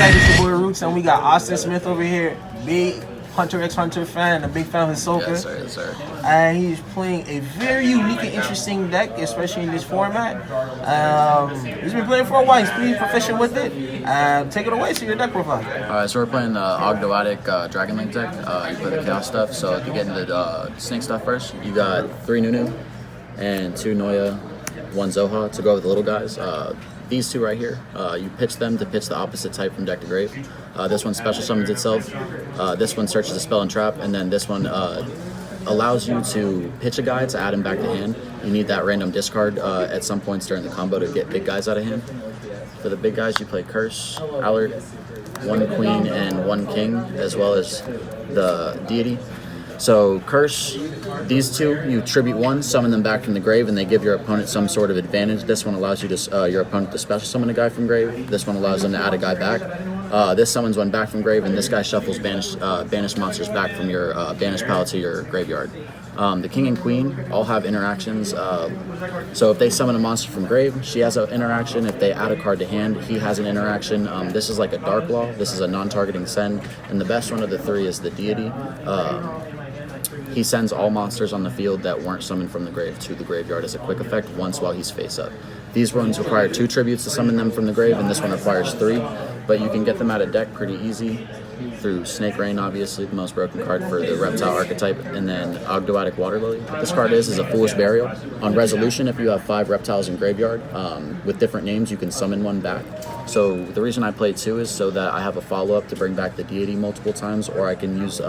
It's your boy Roots, and we got Austin Smith over here, big Hunter x Hunter fan, a big fan of Hisoka. Yes, sir, yes, sir. And he's playing a very unique and interesting deck, especially in this format. He's been playing for a while. He's pretty proficient with it. Take it away to your deck profile. Alright, so we're playing the Ogdoadic Dragon Link deck. You play the Chaos stuff. So if you get into the Snake stuff first, you got 3 Nunu and 2 Noya, 1 Zoha to go with the little guys. These 2 right here, you pitch them to pitch the opposite type from deck to grave. This one special summons itself. This one searches a spell and trap, and then this one allows you to pitch a guy to add him back to hand. You need that random discard at some points during the combo to get big guys out of hand. For the big guys, you play Curse, Alert, 1 Queen, and 1 King, as well as the Deity. So Curse, these 2, you tribute 1, summon them back from the grave, and they give your opponent some sort of advantage. This one allows you to your opponent to special summon a guy from grave. This one allows them to add a guy back. This summons one back from grave, and this guy shuffles banished monsters back from your banished pile to your graveyard. The King and Queen all have interactions. So if they summon a monster from grave, she has an interaction. If they add a card to hand, he has an interaction. This is like a Dark Law. This is a non-targeting send. And the best one of the 3 is the Deity. He sends all monsters on the field that weren't summoned from the grave to the graveyard as a quick effect once while he's face up. These ones require 2 tributes to summon them from the grave, and this one requires 3. But you can get them out of deck pretty easy through Snake Rain, obviously the most broken card for the reptile archetype, and then Ogdoadic Water Lily. What this card is a Foolish Burial. On resolution, if you have 5 reptiles in graveyard with different names, you can summon one back. So the reason I play 2 is so that I have a follow-up to bring back the Deity multiple times, or I can use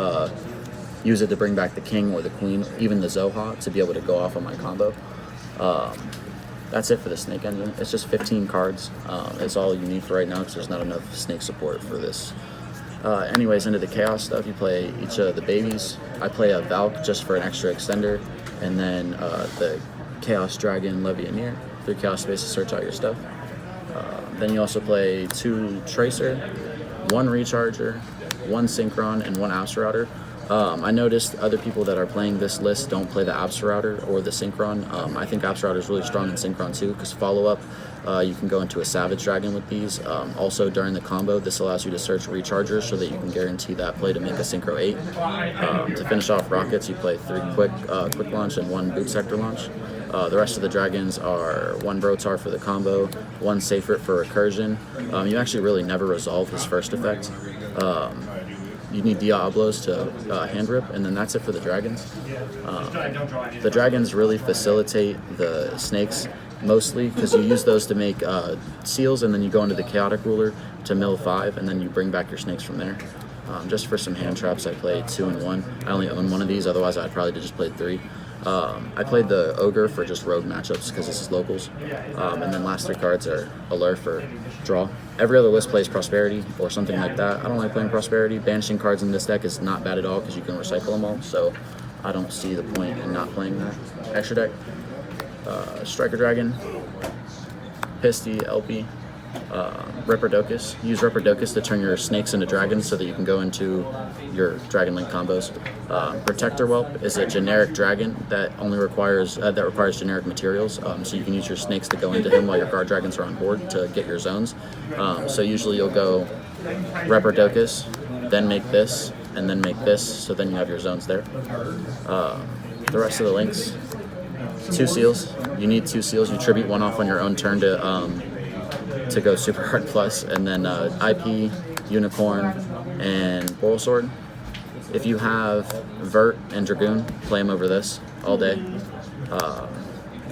it to bring back the King or the Queen, even the Zoha, to be able to go off on my combo. That's it for the Snake engine. It's just 15 cards. It's all you need for right now because there's not enough Snake support for this. Anyways, into the Chaos stuff, you play each of the babies. I play a Valk just for an extra extender, and then the Chaos Dragon Levianeer. 3 Chaos space to search out your stuff. Then you also play 2 Tracer, 1 Recharger, 1 Synchron, and 1 Absolouter. I noticed other people that are playing this list don't play the Absolouter or the Synchron. I think Absolouter is really strong in Synchron too, because follow-up, you can go into a Savage Dragon with these. Also, during the combo, this allows you to search Rechargers so that you can guarantee that play to make a Synchro 8. To finish off Rockets, you play 3 Quick Launch and 1 Boot Sector Launch. The rest of the dragons are 1 Brotar for the combo, 1 Safrit for Recursion. You actually really never resolve his first effect. You need Diablos to hand rip, and then that's it for the dragons. The dragons really facilitate the snakes mostly because you use those to make seals, and then you go into the Chaotic Ruler to mill 5, and then you bring back your snakes from there. Just for some hand traps, I played 2 and 1. I only own 1 of these, otherwise I'd probably just played 3. I played the Ogre for just rogue matchups because this is locals. And then last 3 cards are Allure for draw. Every other list plays Prosperity or something like that. I don't like playing Prosperity. Banishing cards in this deck is not bad at all because you can recycle them all, so I don't see the point in not playing that. Extra deck, Striker Dragon, Pisty, LP, Ripperdokus. Use Ripperdokus to turn your snakes into dragons so that you can go into your Dragon Link combos. Protector Whelp is a generic dragon that only requires generic materials, so you can use your snakes to go into him while your guard dragons are on board to get your zones. So usually you'll go Ripperdokus, then make this, and then make this, so then you have your zones there. The rest of the links, 2 seals. You need 2 seals. You tribute 1 off on your own turn to go Super Hard Plus, and then IP, Unicorn, and Boral Sword. If you have Vert and Dragoon, play them over this all day.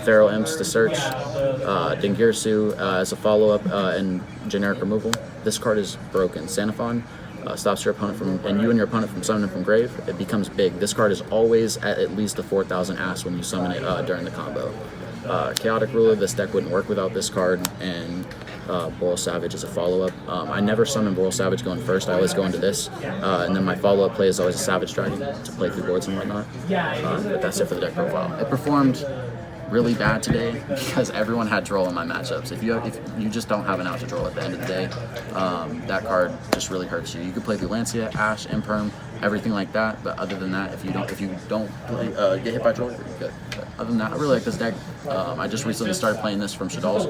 Feral Imps to search, Dingirsu as a follow-up and generic removal. This card is broken. Xenophon stops your opponent from, and you and your opponent from summoning from grave. It becomes big. This card is always at least a 4,000 ass when you summon it during the combo. Chaotic Ruler, this deck wouldn't work without this card, and Boral Savage as a follow-up. I never summon Boral Savage going first. I always go into this, and then my follow-up play is always a Savage Dragon to play through boards and whatnot. But that's it for the deck profile. It performed really bad today because everyone had Droll in my matchups. If you just don't have an out to Droll at the end of the day, that card just really hurts you. You could play through Lancia, Ash, Imperm, everything like that. But other than that, if you don't play, get hit by trolls, you're good. But other than that, I really like this deck. I just recently started playing this from Shadal's.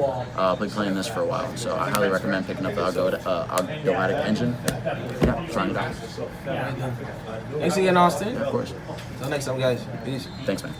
Been playing this for a while, so I highly recommend picking up the Ogdoadic engine. Yeah, trying it out. Thanks again, Austin. Yeah, of course. Until next time, guys. Peace. Thanks, man.